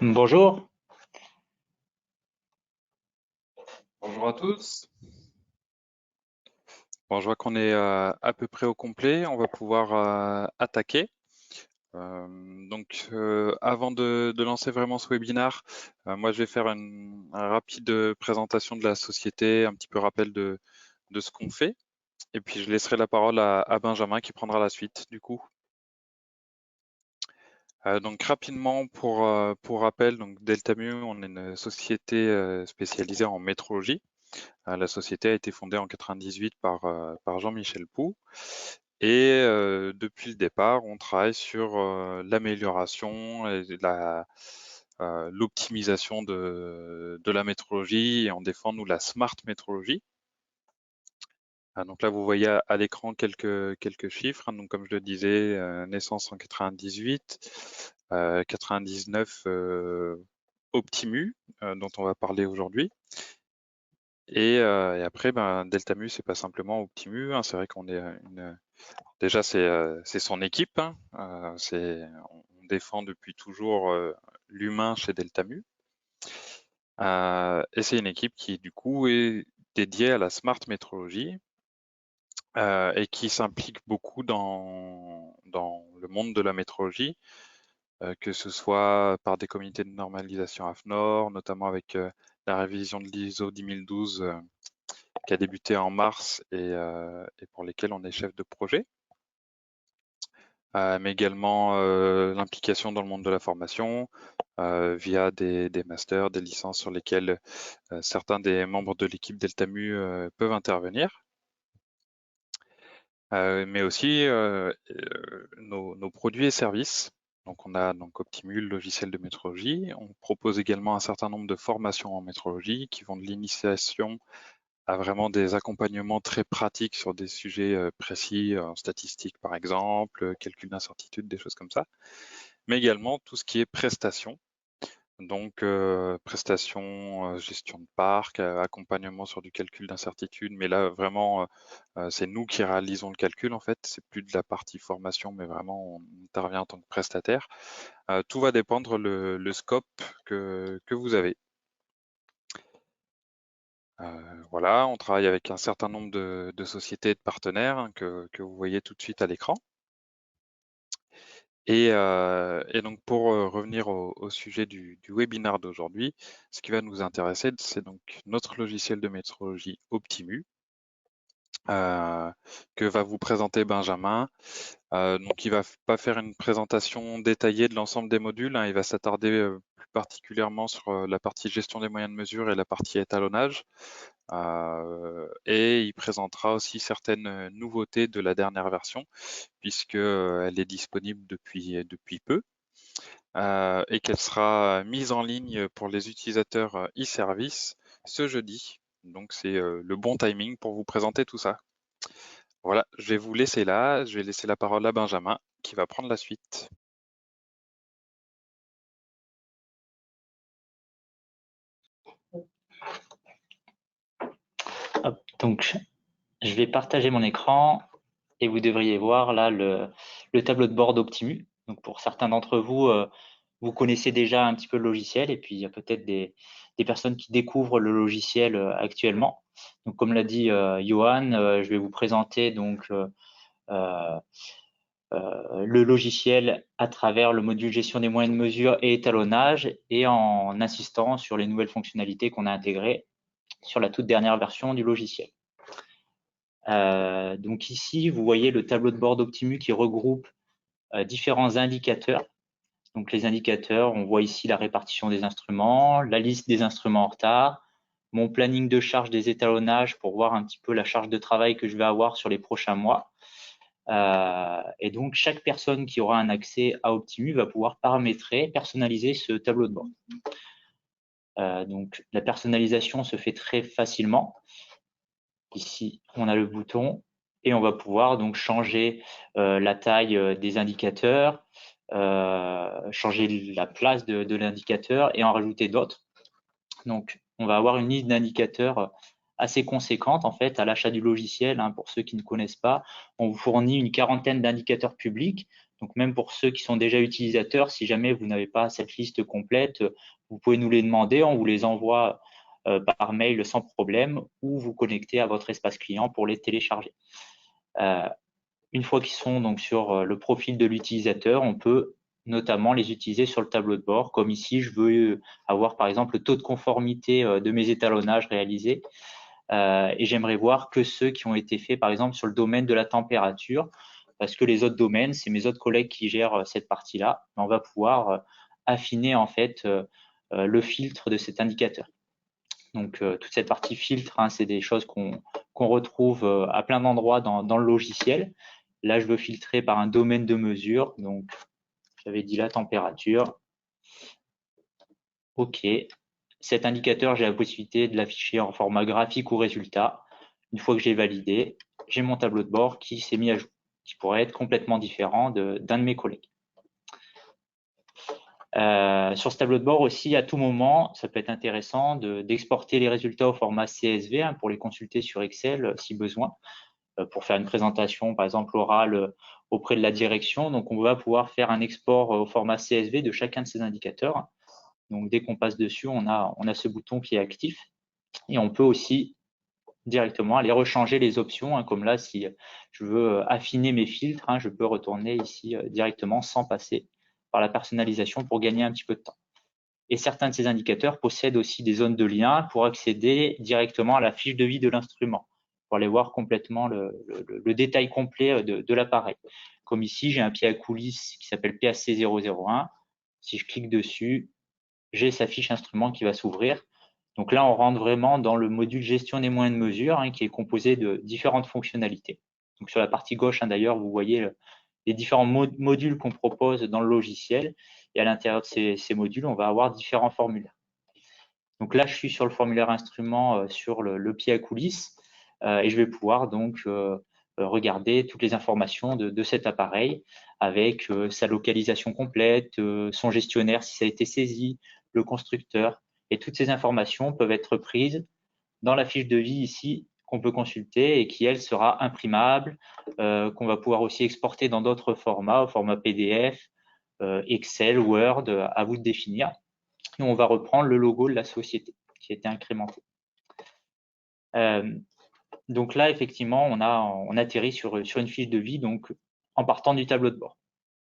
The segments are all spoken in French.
Bonjour. Bonjour à tous. Bon, je vois qu'on est à peu près au complet. On va pouvoir attaquer. Avant de lancer vraiment ce webinaire, moi, je vais faire un rapide présentation de la société, un petit peu rappel de ce qu'on fait. Et puis, je laisserai la parole à Benjamin qui prendra la suite, du coup. Donc rapidement pour rappel, donc Deltamu, on est une société spécialisée en métrologie. La société a été fondée en 98 par Jean-Michel Pou. Et depuis le départ, on travaille sur l'amélioration et l'optimisation de la métrologie et on défend, nous, la smart métrologie. Donc là, vous voyez à l'écran quelques chiffres. Donc, comme je le disais, naissance en 98, 99 Optimu, dont on va parler aujourd'hui. Et après, Deltamu, c'est pas simplement Optimu, hein, c'est vrai qu'on est déjà c'est son équipe, hein, on défend depuis toujours l'humain chez Deltamu. Et c'est une équipe qui du coup est dédiée à la smart métrologie et qui s'implique beaucoup dans le monde de la métrologie, que ce soit par des comités de normalisation AFNOR, notamment avec la révision de l'ISO 10012 qui a débuté en mars et pour lesquels on est chef de projet, mais également l'implication dans le monde de la formation via des masters, des licences sur lesquelles certains des membres de l'équipe Deltamu peuvent intervenir, mais aussi nos produits et services. Donc on a donc Optimu, le logiciel de métrologie. On propose également un certain nombre de formations en métrologie qui vont de l'initiation à vraiment des accompagnements très pratiques sur des sujets précis, en statistique par exemple, calcul d'incertitude, des choses comme ça, mais également tout ce qui est prestations, donc prestations, gestion de parc, accompagnement sur du calcul d'incertitude, mais là vraiment c'est nous qui réalisons le calcul en fait, c'est plus de la partie formation, mais vraiment on intervient en tant que prestataire. Tout va dépendre le scope que vous avez. Voilà, on travaille avec un certain nombre de sociétés et de partenaires, hein, que vous voyez tout de suite à l'écran. Et donc pour revenir au sujet du webinaire d'aujourd'hui, ce qui va nous intéresser, c'est donc notre logiciel de métrologie Optimu, que va vous présenter Benjamin. Donc il va pas faire une présentation détaillée de l'ensemble des modules, hein, il va s'attarder plus particulièrement sur la partie gestion des moyens de mesure et la partie étalonnage. Et il présentera aussi certaines nouveautés de la dernière version, puisque elle est disponible depuis peu, et qu'elle sera mise en ligne pour les utilisateurs e-service ce jeudi. Donc c'est le bon timing pour vous présenter tout ça. Voilà, je vais vous laisser là, je vais laisser la parole à Benjamin qui va prendre la suite. Hop, donc, je vais partager mon écran et vous devriez voir là le tableau de bord d'Optimu. Donc, pour certains d'entre vous, vous connaissez déjà un petit peu le logiciel et puis il y a peut-être des personnes qui découvrent le logiciel actuellement. Donc, comme l'a dit Johan, je vais vous présenter donc le logiciel à travers le module gestion des moyens de mesure et étalonnage et en insistant sur les nouvelles fonctionnalités qu'on a intégrées sur la toute dernière version du logiciel. Donc ici, vous voyez le tableau de bord d'Optimu qui regroupe différents indicateurs. Donc les indicateurs, on voit ici la répartition des instruments, la liste des instruments en retard, mon planning de charge des étalonnages pour voir un petit peu la charge de travail que je vais avoir sur les prochains mois. Et donc chaque personne qui aura un accès à Optimu va pouvoir paramétrer, personnaliser ce tableau de bord. Donc la personnalisation se fait très facilement. Ici, on a le bouton et on va pouvoir donc changer la taille des indicateurs, changer la place de l'indicateur et en rajouter d'autres. Donc, on va avoir une liste d'indicateurs assez conséquente en fait à l'achat du logiciel. Hein, pour ceux qui ne connaissent pas, on vous fournit une quarantaine d'indicateurs publics. Donc, même pour ceux qui sont déjà utilisateurs, si jamais vous n'avez pas cette liste complète, vous pouvez nous les demander, on vous les envoie par mail sans problème ou vous connecter à votre espace client pour les télécharger. Une fois qu'ils sont donc sur le profil de l'utilisateur, on peut notamment les utiliser sur le tableau de bord. Comme ici, je veux avoir par exemple le taux de conformité de mes étalonnages réalisés et j'aimerais voir que ceux qui ont été faits par exemple sur le domaine de la température, parce que les autres domaines, c'est mes autres collègues qui gèrent cette partie-là. On va pouvoir affiner en fait le filtre de cet indicateur. Donc, toute cette partie filtre, hein, c'est des choses qu'on retrouve à plein d'endroits dans le logiciel. Là, je veux filtrer par un domaine de mesure. Donc, j'avais dit la température. OK. Cet indicateur, j'ai la possibilité de l'afficher en format graphique ou résultat. Une fois que j'ai validé, j'ai mon tableau de bord qui s'est mis à jour, qui pourrait être complètement différent d'un de mes collègues. Sur ce tableau de bord aussi, à tout moment, ça peut être intéressant d'exporter les résultats au format CSV hein, pour les consulter sur Excel si besoin, pour faire une présentation, par exemple, orale auprès de la direction. Donc, on va pouvoir faire un export au format CSV de chacun de ces indicateurs. Donc, dès qu'on passe dessus, on a ce bouton qui est actif. Et on peut aussi directement aller rechanger les options. Hein, comme là, si je veux affiner mes filtres, hein, je peux retourner ici directement sans passer par la personnalisation pour gagner un petit peu de temps. Et certains de ces indicateurs possèdent aussi des zones de lien pour accéder directement à la fiche de vie de l'instrument, pour aller voir complètement le détail complet de l'appareil. Comme ici, j'ai un pied à coulisses qui s'appelle PAC001. Si je clique dessus, j'ai sa fiche instrument qui va s'ouvrir. Donc là, on rentre vraiment dans le module gestion des moyens de mesure hein, qui est composé de différentes fonctionnalités. Donc sur la partie gauche, hein, d'ailleurs, vous voyez les différents modules qu'on propose dans le logiciel. Et à l'intérieur de ces modules, on va avoir différents formulaires. Donc là, je suis sur le formulaire instrument sur le pied à coulisses et je vais pouvoir donc regarder toutes les informations de cet appareil avec sa localisation complète, son gestionnaire si ça a été saisi, le constructeur. Et toutes ces informations peuvent être prises dans la fiche de vie ici qu'on peut consulter et qui, elle, sera imprimable, qu'on va pouvoir aussi exporter dans d'autres formats, au format PDF, Excel, Word, à vous de définir. Et on va reprendre le logo de la société qui a été incrémenté. Donc là, effectivement, on atterrit sur une fiche de vie donc, en partant du tableau de bord.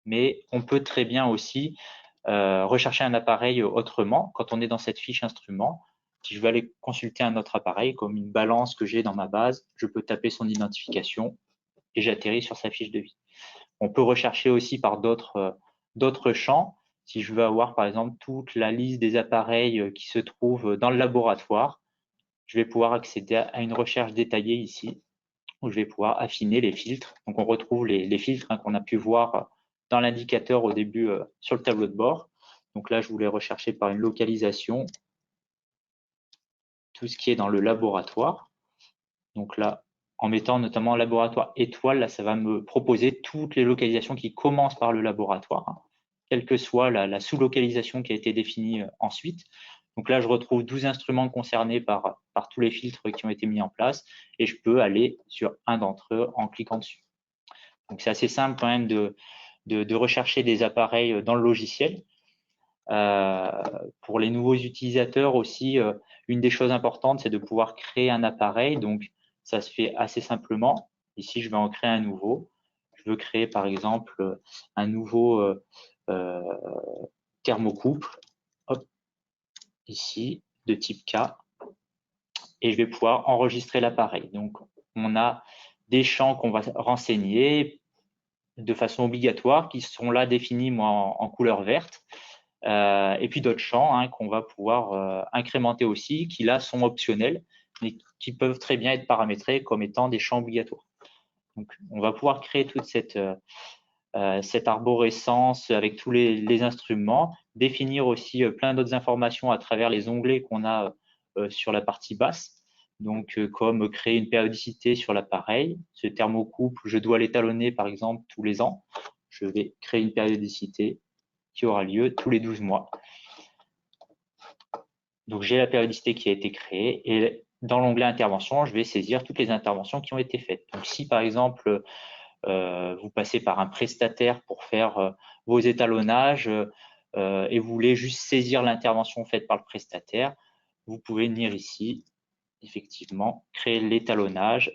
Mais on peut très bien aussi rechercher un appareil autrement quand on est dans cette fiche instrument. Si je veux aller consulter un autre appareil, comme une balance que j'ai dans ma base, je peux taper son identification et j'atterris sur sa fiche de vie. On peut rechercher aussi par d'autres champs. Si je veux avoir, par exemple, toute la liste des appareils qui se trouvent dans le laboratoire, je vais pouvoir accéder à une recherche détaillée ici, où je vais pouvoir affiner les filtres. Donc, on retrouve les filtres hein, qu'on a pu voir dans l'indicateur au début sur le tableau de bord. Donc là, je voulais rechercher par une localisation tout ce qui est dans le laboratoire. Donc là, en mettant notamment laboratoire étoile, là, ça va me proposer toutes les localisations qui commencent par le laboratoire, hein, quelle que soit la sous-localisation qui a été définie ensuite. Donc là, je retrouve 12 instruments concernés par tous les filtres qui ont été mis en place et je peux aller sur un d'entre eux en cliquant dessus. Donc c'est assez simple quand même de rechercher des appareils dans le logiciel. Pour les nouveaux utilisateurs aussi, une des choses importantes, c'est de pouvoir créer un appareil. Donc, ça se fait assez simplement. Ici, je vais en créer un nouveau. Je veux créer, par exemple, un nouveau thermocouple. Hop, ici, de type K. Et je vais pouvoir enregistrer l'appareil. Donc, on a des champs qu'on va renseigner de façon obligatoire, qui sont là définis moi, en couleur verte. Et puis d'autres champs hein, qu'on va pouvoir incrémenter aussi, qui là sont optionnels, mais qui peuvent très bien être paramétrés comme étant des champs obligatoires. Donc, on va pouvoir créer toute cette arborescence avec tous les instruments, définir aussi plein d'autres informations à travers les onglets qu'on a sur la partie basse. Donc, comme créer une périodicité sur l'appareil. Ce thermocouple, je dois l'étalonner par exemple tous les ans. Je vais créer une périodicité qui aura lieu tous les 12 mois. Donc, j'ai la périodicité qui a été créée et dans l'onglet intervention, je vais saisir toutes les interventions qui ont été faites. Donc, si par exemple, vous passez par un prestataire pour faire vos étalonnages et vous voulez juste saisir l'intervention faite par le prestataire, vous pouvez venir ici, effectivement, créer l'étalonnage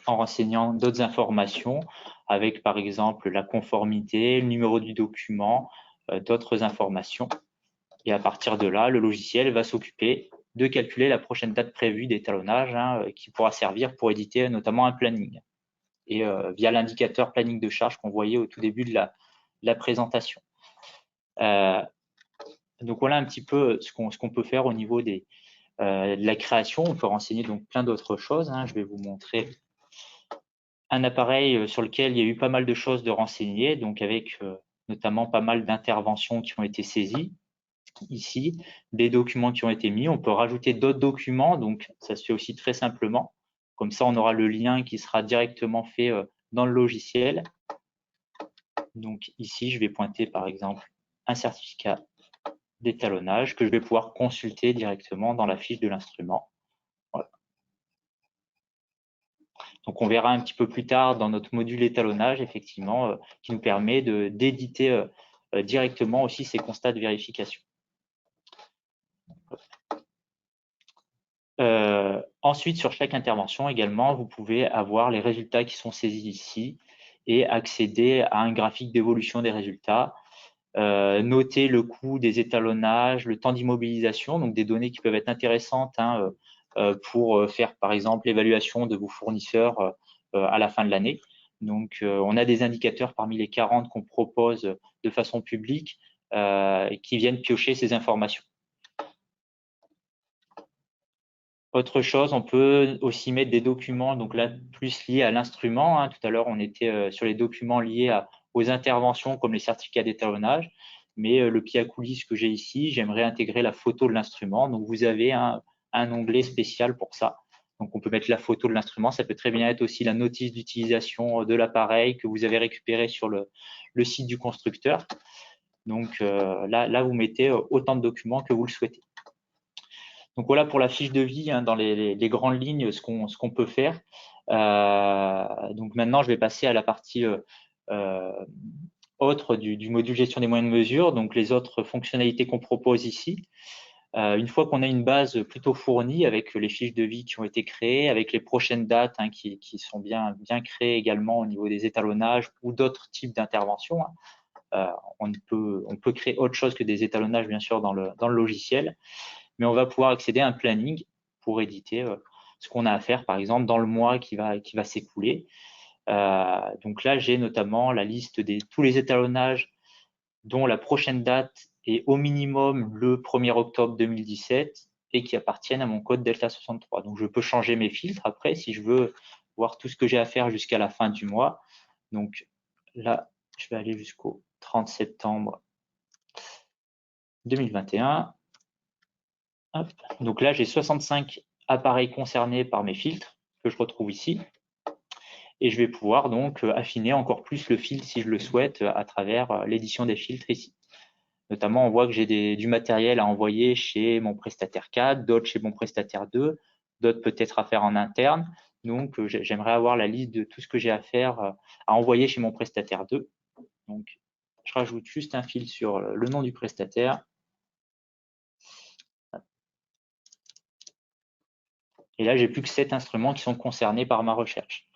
en renseignant d'autres informations avec par exemple la conformité, le numéro du document, d'autres informations. Et à partir de là, le logiciel va s'occuper de calculer la prochaine date prévue d'étalonnage qui pourra servir pour éditer notamment un planning. Et via l'indicateur planning de charge qu'on voyait au tout début de la présentation. Donc voilà un petit peu ce qu'on peut faire au niveau de la création. On peut renseigner donc plein d'autres choses. Je vais vous montrer un appareil sur lequel il y a eu pas mal de choses de renseigner, donc avec notamment pas mal d'interventions qui ont été saisies. Ici, des documents qui ont été mis. On peut rajouter d'autres documents, donc ça se fait aussi très simplement. Comme ça, on aura le lien qui sera directement fait dans le logiciel. Donc ici, je vais pointer par exemple un certificat d'étalonnage que je vais pouvoir consulter directement dans la fiche de l'instrument. Voilà. Donc on verra un petit peu plus tard dans notre module étalonnage, effectivement, qui nous permet d'éditer directement aussi ces constats de vérification. Ensuite, sur chaque intervention également, vous pouvez avoir les résultats qui sont saisis ici et accéder à un graphique d'évolution des résultats. Noter le coût des étalonnages, le temps d'immobilisation, donc des données qui peuvent être intéressantes pour faire par exemple l'évaluation de vos fournisseurs à la fin de l'année. Donc on a des indicateurs parmi les 40 qu'on propose de façon publique qui viennent piocher ces informations. Autre chose, on peut aussi mettre des documents, donc là plus liés à l'instrument. Tout à l'heure, on était sur les documents liés aux interventions comme les certificats d'étalonnage. Mais le pied à coulisses que j'ai ici, j'aimerais intégrer la photo de l'instrument. Donc vous avez un onglet spécial pour ça. Donc on peut mettre la photo de l'instrument. Ça peut très bien être aussi la notice d'utilisation de l'appareil que vous avez récupéré sur le site du constructeur. Donc là, vous mettez autant de documents que vous le souhaitez. Donc voilà pour la fiche de vie, dans les grandes lignes, ce qu'on peut faire. Donc maintenant, je vais passer à la partie autre du module gestion des moyens de mesure, donc les autres fonctionnalités qu'on propose ici. Une fois qu'on a une base plutôt fournie avec les fiches de vie qui ont été créées, avec les prochaines dates qui sont bien créées également au niveau des étalonnages ou d'autres types d'interventions, on peut créer autre chose que des étalonnages, bien sûr, dans le logiciel. Mais on va pouvoir accéder à un planning pour éditer ce qu'on a à faire, par exemple, dans le mois qui va s'écouler. Donc là, j'ai notamment la liste de tous les étalonnages dont la prochaine date est au minimum le 1er octobre 2017 et qui appartiennent à mon code Delta 63. Donc je peux changer mes filtres après si je veux voir tout ce que j'ai à faire jusqu'à la fin du mois. Donc là, je vais aller jusqu'au 30 septembre 2021. Hop. Donc là, j'ai 65 appareils concernés par mes filtres que je retrouve ici. Et je vais pouvoir donc affiner encore plus le filtre si je le souhaite à travers l'édition des filtres ici. Notamment, on voit que j'ai du matériel à envoyer chez mon prestataire 4, d'autres chez mon prestataire 2, d'autres peut-être à faire en interne. Donc, j'aimerais avoir la liste de tout ce que j'ai à faire, à envoyer chez mon prestataire 2. Donc, je rajoute juste un fil sur le nom du prestataire. Et là, j'ai plus que 7 instruments qui sont concernés par ma recherche.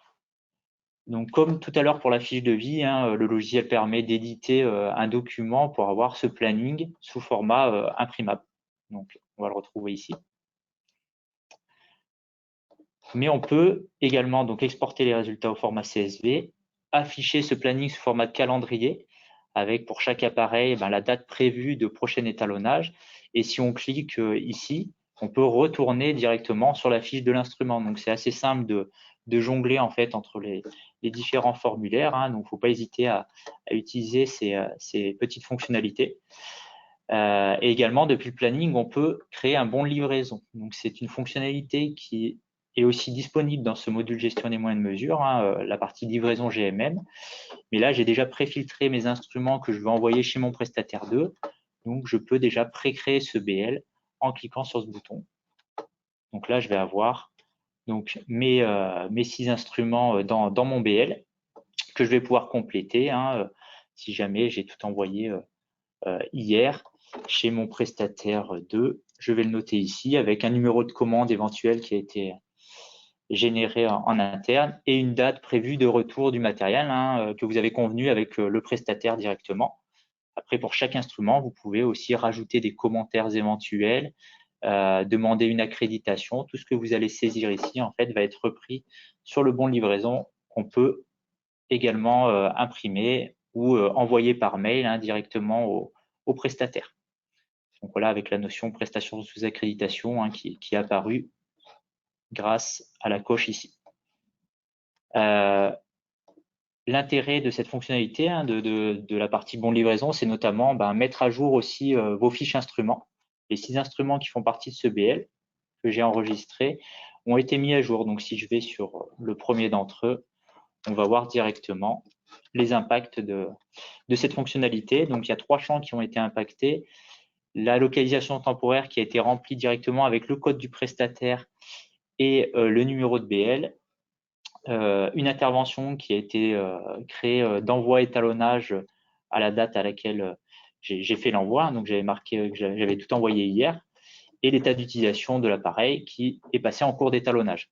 Donc, comme tout à l'heure pour la fiche de vie, le logiciel permet d'éditer un document pour avoir ce planning sous format imprimable. Donc, on va le retrouver ici. Mais on peut également donc exporter les résultats au format CSV, afficher ce planning sous format de calendrier, avec pour chaque appareil la date prévue de prochain étalonnage. Et si on clique ici, on peut retourner directement sur la fiche de l'instrument. Donc c'est assez simple de jongler en fait entre les différents formulaires. Donc il ne faut pas hésiter à utiliser ces petites fonctionnalités. Et également, depuis le planning, on peut créer un bon de livraison. Donc c'est une fonctionnalité qui est aussi disponible dans ce module gestion des moyens de mesure, la partie livraison GMM. Mais là, j'ai déjà préfiltré mes instruments que je veux envoyer chez mon prestataire 2. Donc, je peux déjà pré-créer ce BL en cliquant sur ce bouton. Donc là, je vais avoir donc, mes 6 instruments dans mon BL. que je vais pouvoir compléter si jamais j'ai tout envoyé hier chez mon prestataire 2. Je vais le noter ici avec un numéro de commande éventuel qui a été généré en interne et une date prévue de retour du matériel que vous avez convenu avec le prestataire directement. Après, pour chaque instrument, vous pouvez aussi rajouter des commentaires éventuels, demander une accréditation. Tout ce que vous allez saisir ici, en fait, va être repris sur le bon de livraison qu'on peut également imprimer ou envoyer par mail directement au prestataire. Donc voilà, avec la notion prestation sous accréditation qui est apparue grâce à la coche ici. L'intérêt de cette fonctionnalité de la partie bon de livraison, c'est notamment mettre à jour aussi vos fiches instruments. Les 6 instruments qui font partie de ce BL que j'ai enregistré ont été mis à jour. Donc si je vais sur le premier d'entre eux, on va voir directement les impacts de cette fonctionnalité. Donc il y a 3 champs qui ont été impactés. La localisation temporaire qui a été remplie directement avec le code du prestataire et le numéro de BL. Une intervention qui a été créée d'envoi étalonnage à la date à laquelle j'ai fait l'envoi. Donc j'avais marqué que j'avais tout envoyé hier. Et l'état d'utilisation de l'appareil qui est passé en cours d'étalonnage.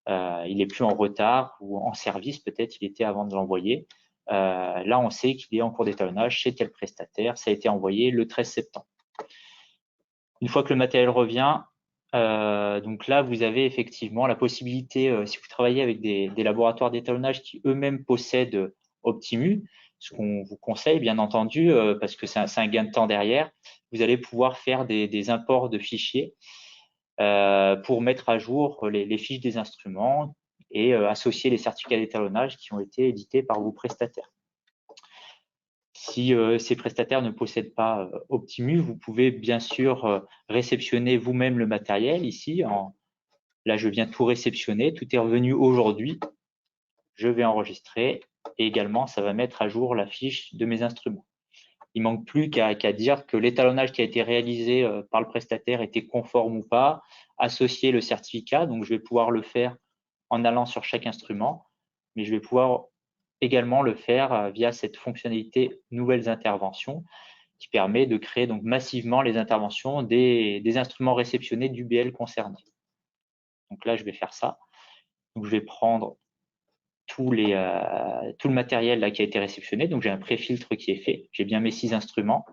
Il n'est plus en retard ou en service, peut-être il était avant de l'envoyer. Là, on sait qu'il est en cours d'étalonnage chez tel prestataire. Ça a été envoyé le 13 septembre. Une fois que le matériel revient, donc là, vous avez effectivement la possibilité, si vous travaillez avec des laboratoires d'étalonnage qui eux-mêmes possèdent Optimu, ce qu'on vous conseille, bien entendu, parce que c'est un gain de temps derrière, vous allez pouvoir faire des imports de fichiers pour mettre à jour les fiches des instruments et associer les certificats d'étalonnage qui ont été édités par vos prestataires. Si ces prestataires ne possèdent pas Optimu, vous pouvez bien sûr réceptionner vous-même le matériel ici. Là, je viens tout réceptionner, tout est revenu aujourd'hui. Je vais enregistrer et également, ça va mettre à jour la fiche de mes instruments. Il manque plus qu'à dire que l'étalonnage qui a été réalisé par le prestataire était conforme ou pas, associer le certificat. Donc, je vais pouvoir le faire en allant sur chaque instrument, mais je vais pouvoir également le faire via cette fonctionnalité nouvelles interventions qui permet de créer donc massivement les interventions des instruments réceptionnés du BL concerné. Donc là, je vais faire ça. Donc, je vais prendre tout le matériel là qui a été réceptionné. Donc, j'ai un pré-filtre qui est fait. J'ai bien mes 6 instruments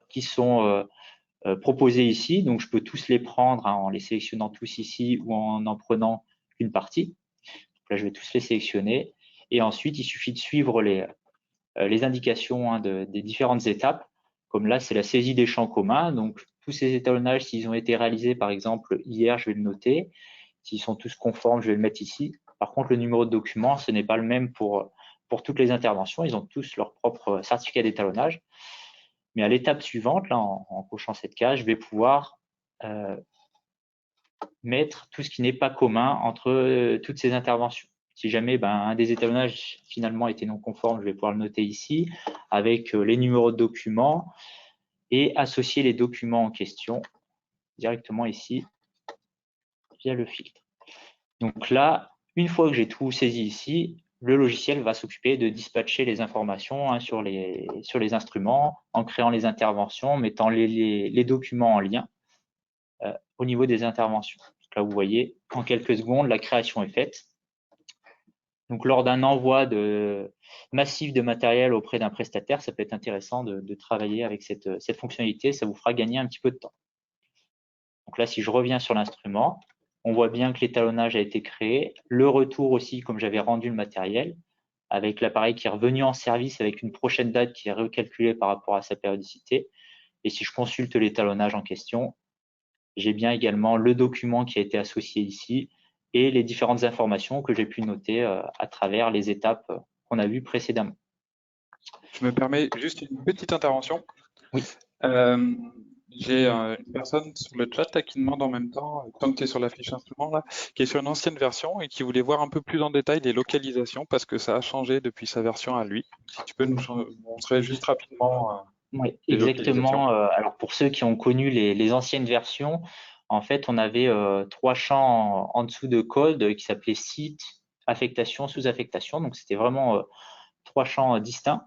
qui sont proposés ici. Donc, je peux tous les prendre en les sélectionnant tous ici ou en prenant une partie. Donc là, je vais tous les sélectionner. Et ensuite, il suffit de suivre les indications des différentes étapes. Comme là, c'est la saisie des champs communs. Donc, tous ces étalonnages, s'ils ont été réalisés, par exemple, hier, je vais le noter. S'ils sont tous conformes, je vais le mettre ici. Par contre, le numéro de document, ce n'est pas le même pour toutes les interventions. Ils ont tous leur propre certificat d'étalonnage. Mais à l'étape suivante, là, en cochant cette case, je vais pouvoir mettre tout ce qui n'est pas commun entre toutes ces interventions. Si jamais un des étalonnages finalement était non conforme, je vais pouvoir le noter ici avec les numéros de documents et associer les documents en question directement ici via le filtre. Donc là, une fois que j'ai tout saisi ici, le logiciel va s'occuper de dispatcher les informations sur les instruments en créant les interventions, mettant les documents en lien au niveau des interventions. Donc là, vous voyez, en quelques secondes, la création est faite. Donc, lors d'un envoi massif de matériel auprès d'un prestataire, ça peut être intéressant de travailler avec cette fonctionnalité. Ça vous fera gagner un petit peu de temps. Donc là, si je reviens sur l'instrument, on voit bien que l'étalonnage a été créé. Le retour aussi, comme j'avais rendu le matériel, avec l'appareil qui est revenu en service avec une prochaine date qui est recalculée par rapport à sa périodicité. Et si je consulte l'étalonnage en question, j'ai bien également le document qui a été associé ici et les différentes informations que j'ai pu noter à travers les étapes qu'on a vues précédemment. Je me permets juste une petite intervention. Oui. J'ai une personne sur le chat là, qui demande en même temps, tant que tu es sur la fiche instrument, là, qui est sur une ancienne version et qui voulait voir un peu plus en détail les localisations parce que ça a changé depuis sa version à lui. Si tu peux nous montrer juste rapidement. Oui, exactement. Alors pour ceux qui ont connu les anciennes versions, en fait, on avait 3 champs en dessous de code qui s'appelaient site, affectation, sous-affectation. Donc, c'était vraiment 3 champs distincts.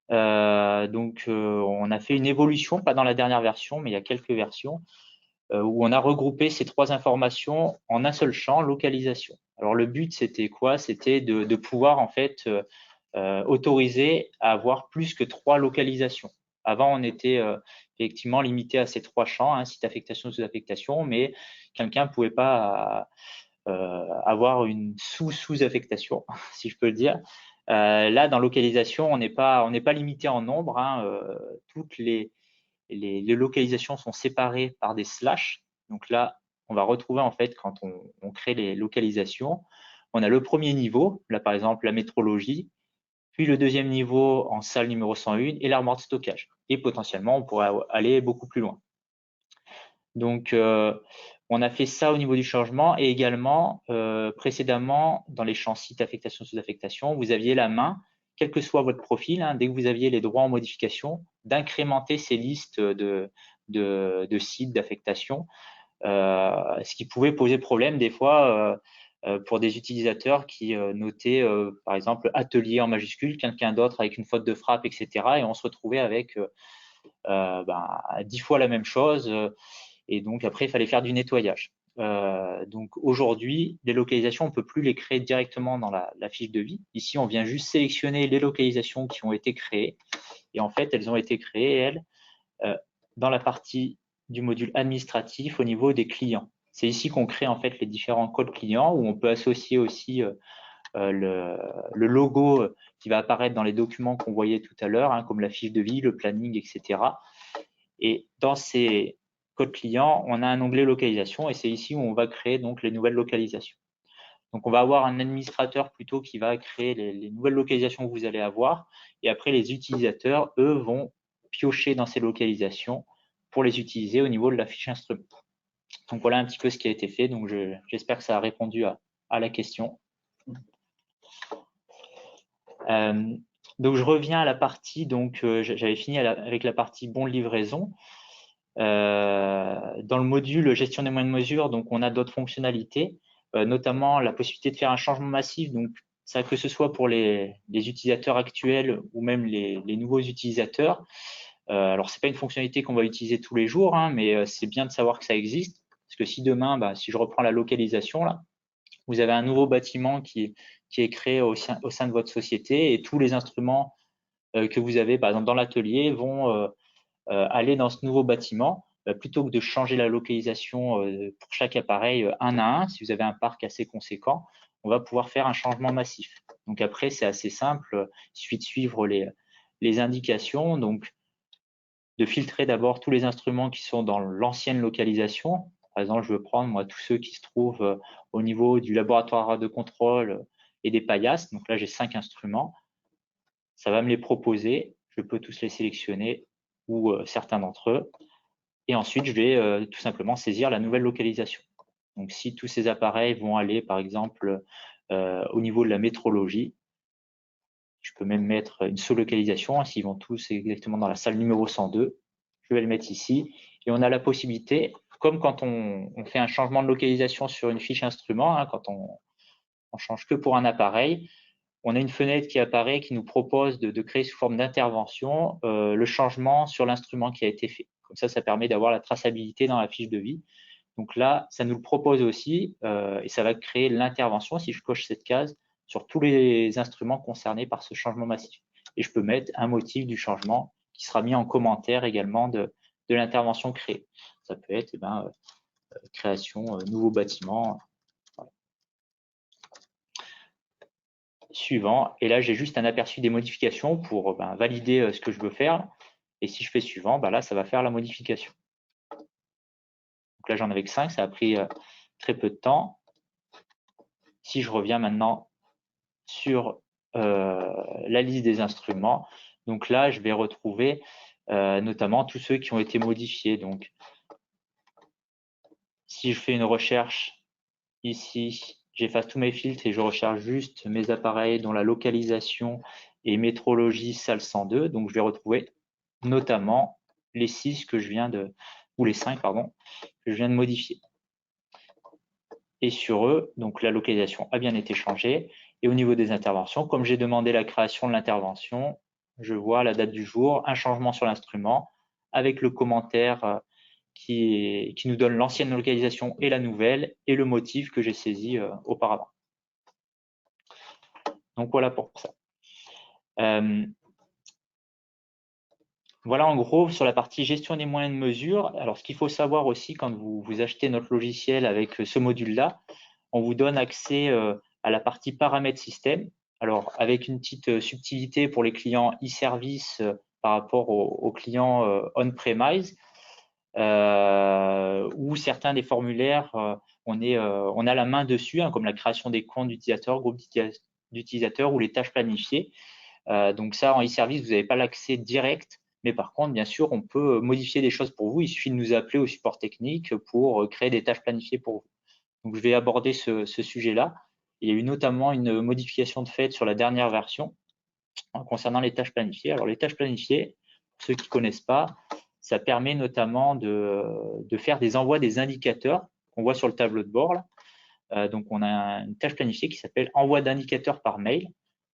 On a fait une évolution, pas dans la dernière version, mais il y a quelques versions, où on a regroupé ces 3 informations en un seul champ, localisation. Alors, le but, c'était quoi? C'était de pouvoir, en fait, autoriser à avoir plus que 3 localisations. Avant, on était effectivement limité à ces 3 champs, hein, site affectation, sous-affectation, mais quelqu'un ne pouvait pas avoir une sous-affectation, si je peux le dire. Là, dans localisation, on n'est pas limité en nombre. Hein, toutes les localisations sont séparées par des slash. Donc là, on va retrouver en fait quand on crée les localisations, on a le premier niveau, là par exemple la métrologie, puis le deuxième niveau en salle numéro 101 et l'armoire de stockage. Et potentiellement, on pourrait aller beaucoup plus loin. Donc, on a fait ça au niveau du changement et également, précédemment, dans les champs site, affectation, sous-affectation, vous aviez la main, quel que soit votre profil, hein, dès que vous aviez les droits en modification, d'incrémenter ces listes de sites d'affectation, ce qui pouvait poser problème des fois pour des utilisateurs qui notaient, par exemple, atelier en majuscule, quelqu'un d'autre avec une faute de frappe, etc. Et on se retrouvait avec 10 fois la même chose. Et donc, après, il fallait faire du nettoyage. Donc, aujourd'hui, les localisations, on ne peut plus les créer directement dans la fiche de vie. Ici, on vient juste sélectionner les localisations qui ont été créées. Et en fait, elles ont été créées, elles, dans la partie du module administratif au niveau des clients. C'est ici qu'on crée en fait les différents codes clients où on peut associer aussi le logo qui va apparaître dans les documents qu'on voyait tout à l'heure, hein, comme la fiche de vie, le planning, etc. Et dans ces codes clients, on a un onglet localisation et c'est ici où on va créer donc les nouvelles localisations. Donc, on va avoir un administrateur plutôt qui va créer les nouvelles localisations que vous allez avoir et après, les utilisateurs, eux, vont piocher dans ces localisations pour les utiliser au niveau de la fiche instrument. Donc, voilà un petit peu ce qui a été fait. Donc, j'espère que ça a répondu à la question. Donc, je reviens à la partie, donc j'avais fini avec la partie bon de livraison. Dans le module gestion des moyens de mesure, donc on a d'autres fonctionnalités, notamment la possibilité de faire un changement massif. Donc, ça, que ce soit pour les utilisateurs actuels ou même les nouveaux utilisateurs. Alors, c'est pas une fonctionnalité qu'on va utiliser tous les jours, hein, mais c'est bien de savoir que ça existe. Parce que si demain, si je reprends la localisation, là, vous avez un nouveau bâtiment qui est créé au sein de votre société et tous les instruments que vous avez, par exemple, dans l'atelier vont aller dans ce nouveau bâtiment, plutôt que de changer la localisation pour chaque appareil un à un, si vous avez un parc assez conséquent, on va pouvoir faire un changement massif. Donc après, c'est assez simple, il suffit de suivre les indications, donc de filtrer d'abord tous les instruments qui sont dans l'ancienne localisation. Par exemple, je veux prendre moi tous ceux qui se trouvent au niveau du laboratoire de contrôle et des paillasses. Donc là, j'ai 5 instruments. Ça va me les proposer. Je peux tous les sélectionner ou certains d'entre eux. Et ensuite, je vais tout simplement saisir la nouvelle localisation. Donc, si tous ces appareils vont aller, par exemple, au niveau de la métrologie, je peux même mettre une sous-localisation. S'ils vont tous exactement dans la salle numéro 102, je vais le mettre ici. Et on a la possibilité, comme quand on fait un changement de localisation sur une fiche instrument, hein, quand on change que pour un appareil, on a une fenêtre qui apparaît qui nous propose de créer sous forme d'intervention le changement sur l'instrument qui a été fait. Comme ça permet d'avoir la traçabilité dans la fiche de vie. Donc là, ça nous le propose aussi et ça va créer l'intervention, si je coche cette case, sur tous les instruments concernés par ce changement massif. Et je peux mettre un motif du changement qui sera mis en commentaire également de l'intervention créée. Ça peut être création, nouveau bâtiment. Suivant, et là j'ai juste un aperçu des modifications pour valider ce que je veux faire, et si je fais suivant, là ça va faire la modification. Donc là j'en avais que 5, ça a pris très peu de temps. Si je reviens maintenant sur la liste des instruments, donc là je vais retrouver notamment tous ceux qui ont été modifiés. Donc si je fais une recherche ici, j'efface tous mes filtres et je recherche juste mes appareils dont la localisation est métrologie salle 102. Donc, je vais retrouver notamment les 6 que je viens de, ou les 5, pardon, que je viens de modifier. et sur eux, donc la localisation a bien été changée. Et au niveau des interventions, comme j'ai demandé la création de l'intervention, je vois la date du jour, un changement sur l'instrument avec le commentaire qui nous donne l'ancienne localisation et la nouvelle et le motif que j'ai saisi auparavant. Donc voilà pour ça. Voilà en gros sur la partie gestion des moyens de mesure. Alors ce qu'il faut savoir aussi quand vous achetez notre logiciel avec ce module-là, on vous donne accès à la partie paramètres système. Alors avec une petite subtilité pour les clients e-service par rapport aux clients on-premise, où certains des formulaires, on a la main dessus, hein, comme la création des comptes d'utilisateurs, groupes d'utilisateurs ou les tâches planifiées. Donc ça, en e-service, vous n'avez pas l'accès direct, mais par contre, bien sûr, on peut modifier des choses pour vous. Il suffit de nous appeler au support technique pour créer des tâches planifiées pour vous. Donc je vais aborder ce sujet-là. Il y a eu notamment une modification de fait sur la dernière version concernant les tâches planifiées. Alors les tâches planifiées, pour ceux qui ne connaissent pas, ça permet notamment de faire des envois des indicateurs qu'on voit sur le tableau de bord. Là. Donc on a une tâche planifiée qui s'appelle envoi d'indicateurs par mail.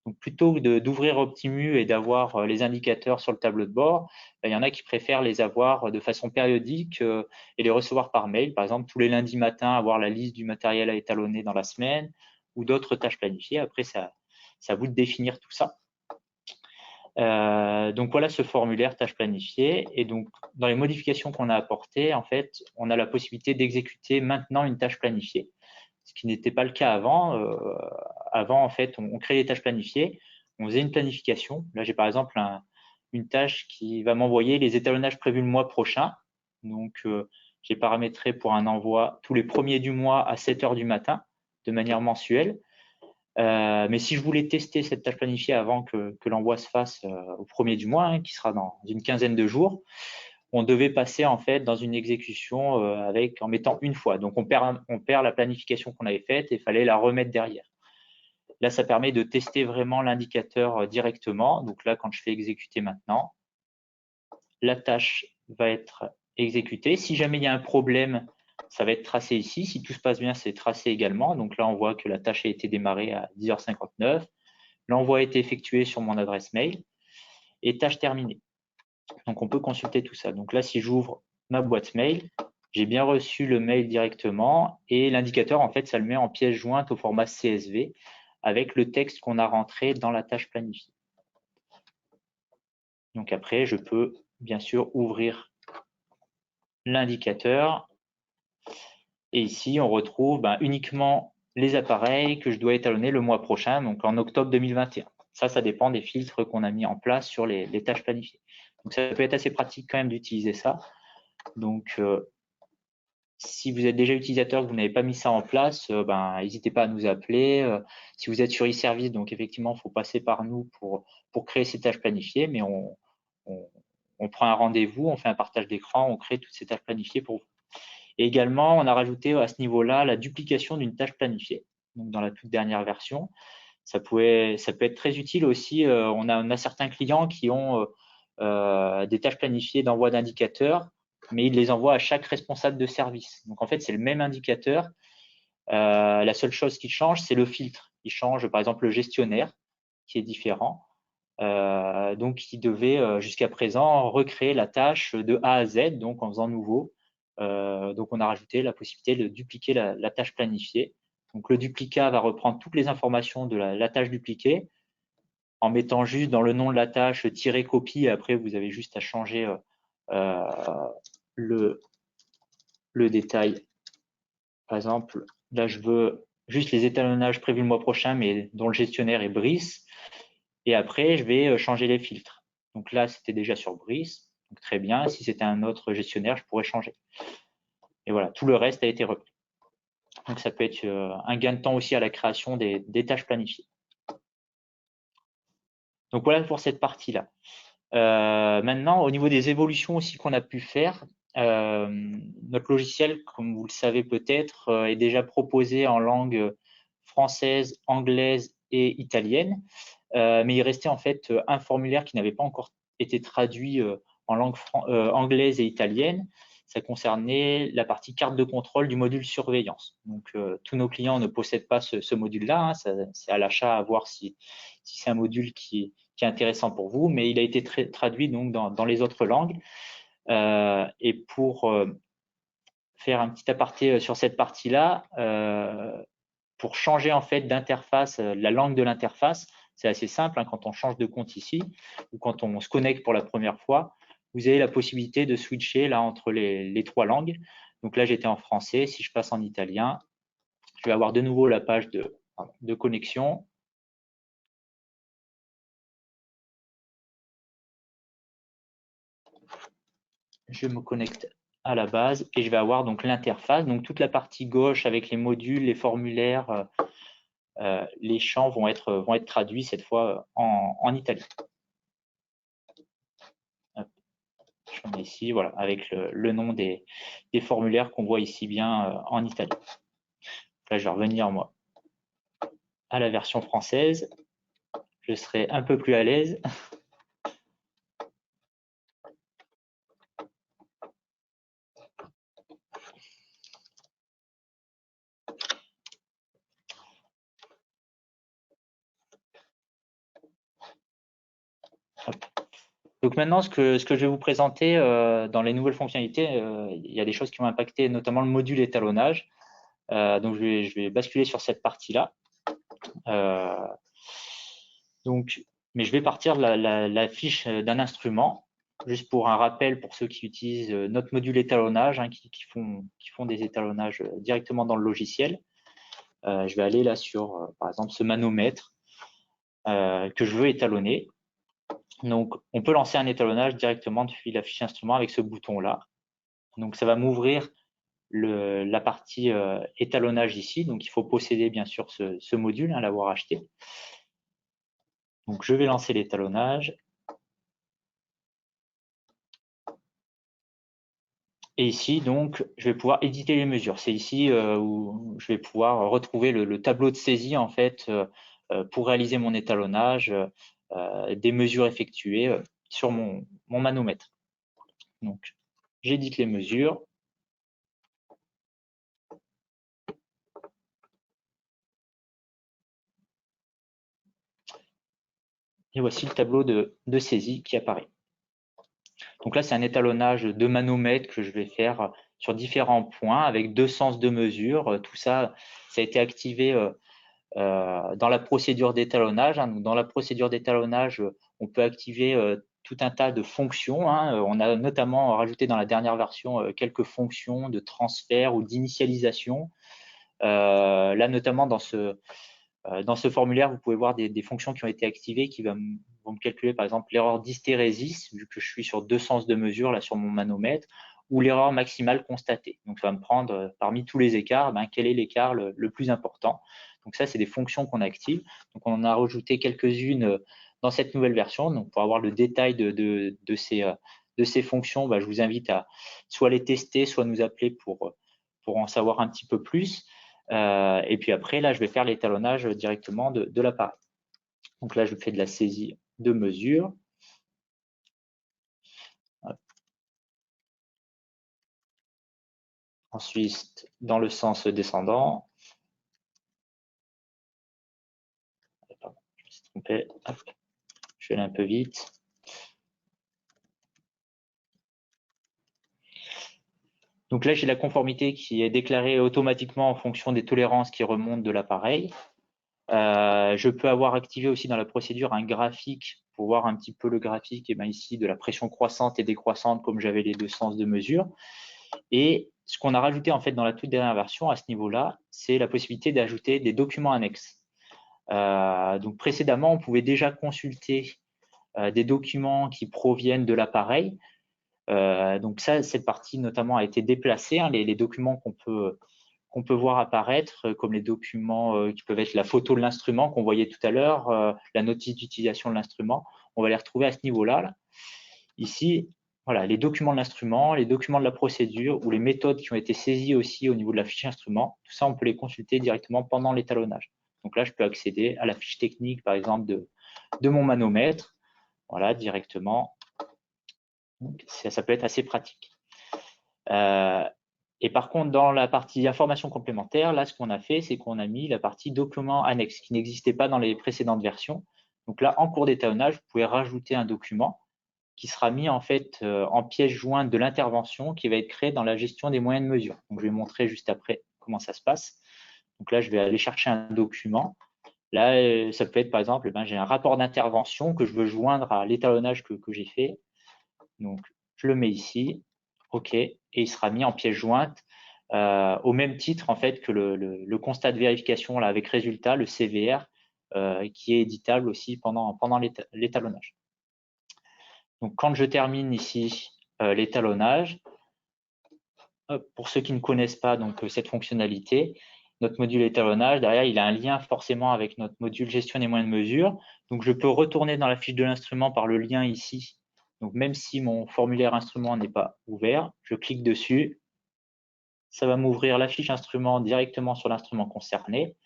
Donc plutôt que d'ouvrir Optimu et d'avoir les indicateurs sur le tableau de bord, il y en a qui préfèrent les avoir de façon périodique et les recevoir par mail. Par exemple, tous les lundis matins, avoir la liste du matériel à étalonner dans la semaine ou d'autres tâches planifiées. Après, c'est à vous de définir tout ça. Donc voilà ce formulaire tâche planifiée. Et donc dans les modifications qu'on a apportées, en fait, on a la possibilité d'exécuter maintenant une tâche planifiée, ce qui n'était pas le cas avant. Avant, en fait, on créait des tâches planifiées, on faisait une planification. Là, j'ai par exemple une tâche qui va m'envoyer les étalonnages prévus le mois prochain. Donc, j'ai paramétré pour un envoi tous les premiers du mois à 7 heures du matin, de manière mensuelle. Mais si je voulais tester cette tâche planifiée avant que l'envoi se fasse au premier du mois, hein, qui sera dans une quinzaine de jours, on devait passer en fait dans une exécution en mettant une fois. Donc on perd la planification qu'on avait faite et il fallait la remettre derrière. Là, ça permet de tester vraiment l'indicateur directement. Donc là, quand je fais exécuter maintenant, la tâche va être exécutée. Si jamais il y a un problème, ça va être tracé ici. Si tout se passe bien, c'est tracé également. Donc là, on voit que la tâche a été démarrée à 10h59. L'envoi a été effectué sur mon adresse mail et tâche terminée. Donc, on peut consulter tout ça. Donc là, si j'ouvre ma boîte mail, j'ai bien reçu le mail directement et l'indicateur, en fait, ça le met en pièce jointe au format CSV avec le texte qu'on a rentré dans la tâche planifiée. Donc après, je peux bien sûr ouvrir l'indicateur et ici, on retrouve uniquement les appareils que je dois étalonner le mois prochain, donc en octobre 2021. Ça dépend des filtres qu'on a mis en place sur les tâches planifiées. Donc, ça peut être assez pratique quand même d'utiliser ça. Donc, si vous êtes déjà utilisateur, que vous n'avez pas mis ça en place, n'hésitez pas à nous appeler. Si vous êtes sur e-service, donc effectivement, il faut passer par nous pour créer ces tâches planifiées, mais on prend un rendez-vous, on fait un partage d'écran, on crée toutes ces tâches planifiées pour vous. Et également, on a rajouté à ce niveau-là la duplication d'une tâche planifiée. Donc, dans la toute dernière version, ça peut être très utile aussi. On a certains clients qui ont des tâches planifiées d'envoi d'indicateurs, mais ils les envoient à chaque responsable de service. Donc, en fait, c'est le même indicateur. La seule chose qui change, c'est le filtre. Il change, par exemple, le gestionnaire, qui est différent. Donc, il devait jusqu'à présent recréer la tâche de A à Z, donc en faisant nouveau. Donc, on a rajouté la possibilité de dupliquer la tâche planifiée. Donc, le duplicat va reprendre toutes les informations de la tâche dupliquée en mettant juste dans le nom de la tâche tirer copie. Et après, vous avez juste à changer le détail. Par exemple, là, je veux juste les étalonnages prévus le mois prochain, mais dont le gestionnaire est Brice. Et après, je vais changer les filtres. Donc là, c'était déjà sur Brice. Donc très bien. Si c'était un autre gestionnaire, je pourrais changer. Et voilà, tout le reste a été repris. Donc ça peut être un gain de temps aussi à la création des tâches planifiées. Donc voilà pour cette partie-là. Maintenant, au niveau des évolutions aussi qu'on a pu faire, notre logiciel, comme vous le savez peut-être, est déjà proposé en langue française, anglaise et italienne. Mais il restait en fait un formulaire qui n'avait pas encore été traduit en langue anglaise et italienne. ça concernait la partie carte de contrôle du module surveillance. Donc, tous nos clients ne possèdent pas ce module-là. Hein, c'est à l'achat à voir si c'est un module qui est intéressant pour vous, mais il a été traduit donc dans les autres langues. Et pour faire un petit aparté sur cette partie-là, pour changer en fait d'interface, la langue de l'interface, c'est assez simple. Hein, quand on change de compte ici ou quand on se connecte pour la première fois, vous avez la possibilité de switcher là entre les trois langues. Donc là, j'étais en français. Si je passe en italien, je vais avoir de nouveau la page de connexion. Je me connecte à la base et je vais avoir donc l'interface. Donc toute la partie gauche avec les modules, les formulaires, les champs vont être traduits cette fois en italien. Je mets ici, voilà, avec le nom des formulaires qu'on voit ici bien en italien. Là, je vais revenir moi à la version française. Je serai un peu plus à l'aise. Donc maintenant, ce que je vais vous présenter dans les nouvelles fonctionnalités, il y a des choses qui vont impacter notamment le module étalonnage. Donc je vais basculer sur cette partie-là. Mais je vais partir de la fiche d'un instrument, juste pour un rappel pour ceux qui utilisent notre module étalonnage, hein, qui font des étalonnages directement dans le logiciel. Je vais aller là sur, par exemple, ce manomètre que je veux étalonner. Donc, on peut lancer un étalonnage directement depuis la fiche instrument avec ce bouton-là. Donc, ça va m'ouvrir la partie étalonnage ici. Donc, il faut posséder bien sûr ce module, hein, l'avoir acheté. Donc, je vais lancer l'étalonnage. Et ici, donc, je vais pouvoir éditer les mesures. C'est ici où je vais pouvoir retrouver le tableau de saisie en fait pour réaliser mon étalonnage, des mesures effectuées sur mon manomètre. Donc, j'édite les mesures. Et voici le tableau de saisie qui apparaît. Donc là, c'est un étalonnage de manomètre que je vais faire sur différents points avec 2 sens de mesure. Tout ça, ça a été activé dans la procédure d'étalonnage. Hein. Dans la procédure d'étalonnage, on peut activer tout un tas de fonctions. Hein. On a notamment rajouté dans la dernière version quelques fonctions de transfert ou d'initialisation. Là, notamment dans ce formulaire, vous pouvez voir des fonctions qui ont été activées qui vont me calculer par exemple l'erreur d'hystérésis, vu que je suis sur 2 sens de mesure là sur mon manomètre, ou l'erreur maximale constatée. Donc ça va me prendre parmi tous les écarts, quel est l'écart le plus important. Donc ça, c'est des fonctions qu'on active. Donc on en a rajouté quelques-unes dans cette nouvelle version. Donc pour avoir le détail de ces fonctions, je vous invite à soit les tester, soit nous appeler pour en savoir un petit peu plus. Et puis après, là, je vais faire l'étalonnage directement de l'appareil. Donc là, je fais de la saisie de mesure. Ensuite, dans le sens descendant. Pardon, je me suis trompé. Hop. Je vais aller un peu vite. Donc là, j'ai la conformité qui est déclarée automatiquement en fonction des tolérances qui remontent de l'appareil. Je peux avoir activé aussi dans la procédure un graphique pour voir un petit peu le graphique ici de la pression croissante et décroissante comme j'avais les 2 sens de mesure. Et ce qu'on a rajouté en fait dans la toute dernière version à ce niveau-là, c'est la possibilité d'ajouter des documents annexes. Donc précédemment, on pouvait déjà consulter des documents qui proviennent de l'appareil. Donc ça, cette partie notamment a été déplacée. Hein, les documents qu'on peut voir apparaître, comme les documents qui peuvent être la photo de l'instrument qu'on voyait tout à l'heure, la notice d'utilisation de l'instrument, on va les retrouver à ce niveau-là. Là. Ici, voilà, les documents de l'instrument, les documents de la procédure ou les méthodes qui ont été saisies aussi au niveau de la fiche instrument, tout ça, on peut les consulter directement pendant l'étalonnage. Donc là, je peux accéder à la fiche technique, par exemple, de mon manomètre, voilà, directement. Donc, ça peut être assez pratique. Et par contre, dans la partie information complémentaire, là, ce qu'on a fait, c'est qu'on a mis la partie documents annexes qui n'existait pas dans les précédentes versions. Donc là, en cours d'étalonnage, vous pouvez rajouter un document qui sera mis en fait en pièce jointe de l'intervention qui va être créée dans la gestion des moyens de mesure. Donc, je vais montrer juste après comment ça se passe. Donc là, je vais aller chercher un document. Là, ça peut être par exemple, j'ai un rapport d'intervention que je veux joindre à l'étalonnage que j'ai fait. Donc, je le mets ici. OK. Et il sera mis en pièce jointe au même titre en fait que le constat de vérification là, avec résultat, le CVR, qui est éditable aussi pendant l'étalonnage. Donc, quand je termine ici l'étalonnage, pour ceux qui ne connaissent pas donc, cette fonctionnalité, notre module étalonnage, derrière, il a un lien forcément avec notre module gestion des moyens de mesure. Donc, je peux retourner dans la fiche de l'instrument par le lien ici. Donc, même si mon formulaire instrument n'est pas ouvert, je clique dessus. Ça va m'ouvrir la fiche instrument directement sur l'instrument concerné.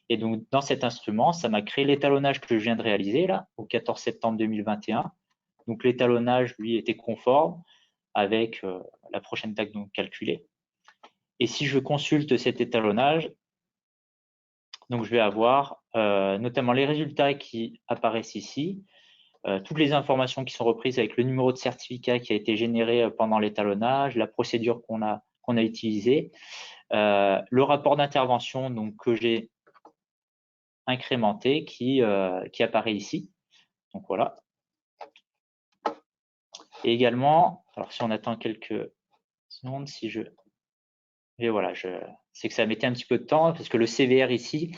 Et donc, dans cet instrument, ça m'a créé l'étalonnage que je viens de réaliser là, au 14 septembre 2021. Donc, l'étalonnage, lui, était conforme avec la prochaine tag donc calculée. Et si je consulte cet étalonnage, donc je vais avoir notamment les résultats qui apparaissent ici, toutes les informations qui sont reprises avec le numéro de certificat qui a été généré pendant l'étalonnage, la procédure qu'on a utilisée, le rapport d'intervention donc que j'ai incrémenté qui apparaît ici. Donc voilà. Et également, alors si on attend quelques secondes, si je... Et voilà, c'est que ça mettait un petit peu de temps parce que le CVR ici,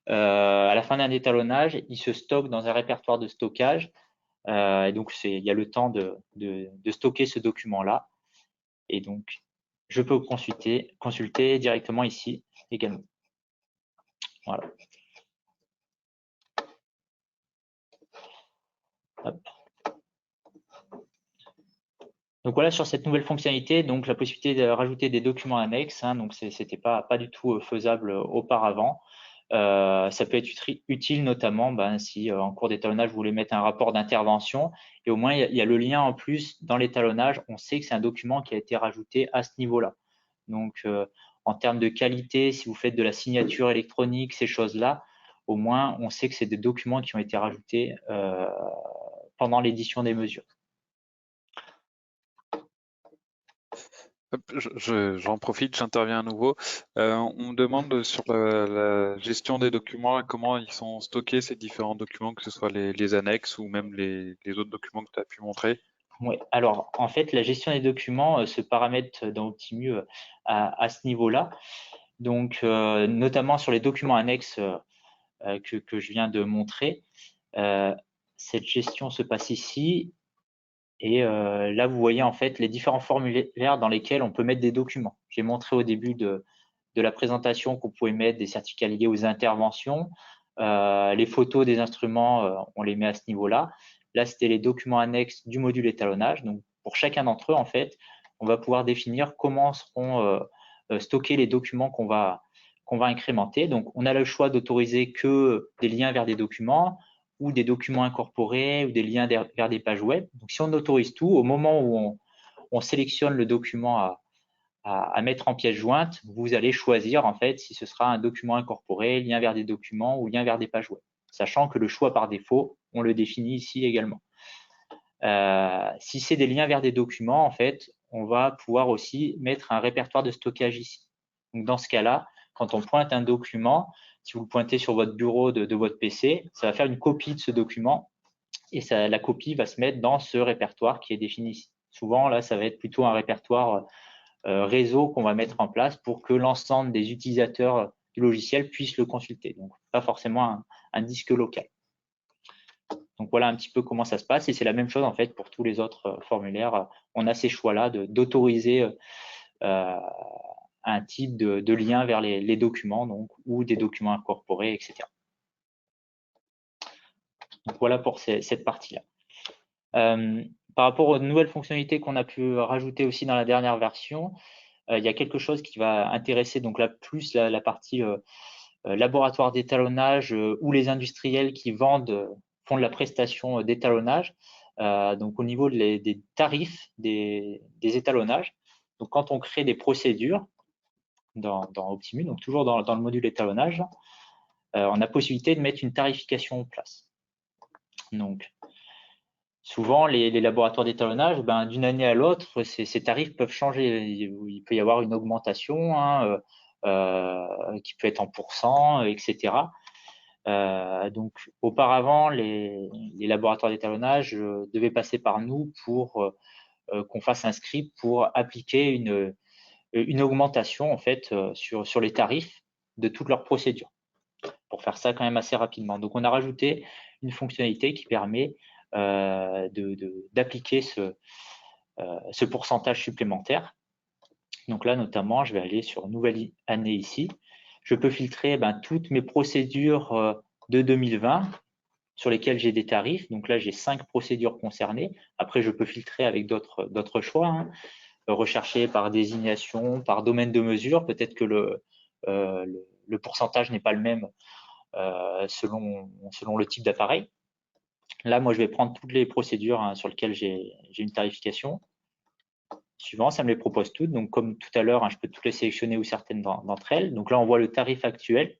à la fin d'un étalonnage, il se stocke dans un répertoire de stockage. Et donc, il y a le temps de stocker ce document-là. Et donc, je peux consulter directement ici également. Voilà. Hop. Donc voilà, sur cette nouvelle fonctionnalité, donc la possibilité de rajouter des documents annexes, hein, donc c'était pas du tout faisable auparavant. Ça peut être utile notamment si en cours d'étalonnage vous voulez mettre un rapport d'intervention et au moins il y a le lien en plus dans l'étalonnage, on sait que c'est un document qui a été rajouté à ce niveau-là. Donc en termes de qualité, si vous faites de la signature électronique, ces choses-là, au moins on sait que c'est des documents qui ont été rajoutés pendant l'édition des mesures. J'en profite, j'interviens à nouveau. On me demande sur la gestion des documents, comment ils sont stockés, ces différents documents, que ce soit les annexes ou même les autres documents que tu as pu montrer. Oui, alors en fait, la gestion des documents se paramètre dans Optimu à ce niveau-là. Donc, notamment sur les documents annexes que je viens de montrer, cette gestion se passe ici. Et là, vous voyez en fait les différents formulaires dans lesquels on peut mettre des documents. J'ai montré au début de la présentation qu'on pouvait mettre des certificats liés aux interventions. Les photos des instruments, on les met à ce niveau-là. Là, c'était les documents annexes du module étalonnage. Donc, pour chacun d'entre eux, en fait, on va pouvoir définir comment seront stockés les documents qu'on va incrémenter. Donc, on a le choix d'autoriser que des liens vers des documents ou des documents incorporés ou des liens vers des pages web. Donc, si on autorise tout, au moment où on sélectionne le document à mettre en pièce jointe, vous allez choisir en fait si ce sera un document incorporé, lien vers des documents ou lien vers des pages web. Sachant que le choix par défaut, on le définit ici également. Si c'est des liens vers des documents, en fait, on va pouvoir aussi mettre un répertoire de stockage ici. Donc, dans ce cas-là, quand on pointe un document, si vous le pointez sur votre bureau de votre PC, ça va faire une copie de ce document et la copie va se mettre dans ce répertoire qui est défini ici. Souvent, là, ça va être plutôt un répertoire réseau qu'on va mettre en place pour que l'ensemble des utilisateurs du logiciel puissent le consulter. Donc, pas forcément un disque local. Donc, voilà un petit peu comment ça se passe. Et c'est la même chose, en fait, pour tous les autres formulaires. On a ces choix-là d'autoriser un type de lien vers les documents donc, ou des documents incorporés, etc. Donc, voilà pour cette partie-là. Par rapport aux nouvelles fonctionnalités qu'on a pu rajouter aussi dans la dernière version, il y a quelque chose qui va intéresser donc là plus la partie laboratoire d'étalonnage ou les industriels qui font de la prestation d'étalonnage. Donc au niveau des tarifs des étalonnages, Donc, quand on crée des procédures dans Optimu, donc toujours dans le module étalonnage, on a possibilité de mettre une tarification en place. Donc, souvent, les laboratoires d'étalonnage, d'une année à l'autre, ces tarifs peuvent changer. Il peut y avoir une augmentation qui peut être en pourcent, etc. Donc, auparavant, les laboratoires d'étalonnage devaient passer par nous pour qu'on fasse un script pour appliquer une augmentation en fait sur les tarifs de toutes leurs procédures, pour faire ça quand même assez rapidement. Donc, on a rajouté une fonctionnalité qui permet d'appliquer ce pourcentage supplémentaire. Donc là, notamment, je vais aller sur nouvelle année ici. Je peux filtrer toutes mes procédures de 2020 sur lesquelles j'ai des tarifs. Donc là, j'ai 5 procédures concernées. Après, je peux filtrer avec d'autres choix, hein. Rechercher par désignation, par domaine de mesure. Peut-être que le pourcentage n'est pas le même selon le type d'appareil. Là, moi, je vais prendre toutes les procédures sur lesquelles j'ai une tarification. Suivant, ça me les propose toutes. Donc, comme tout à l'heure, je peux toutes les sélectionner ou certaines d'entre elles. Donc là, on voit le tarif actuel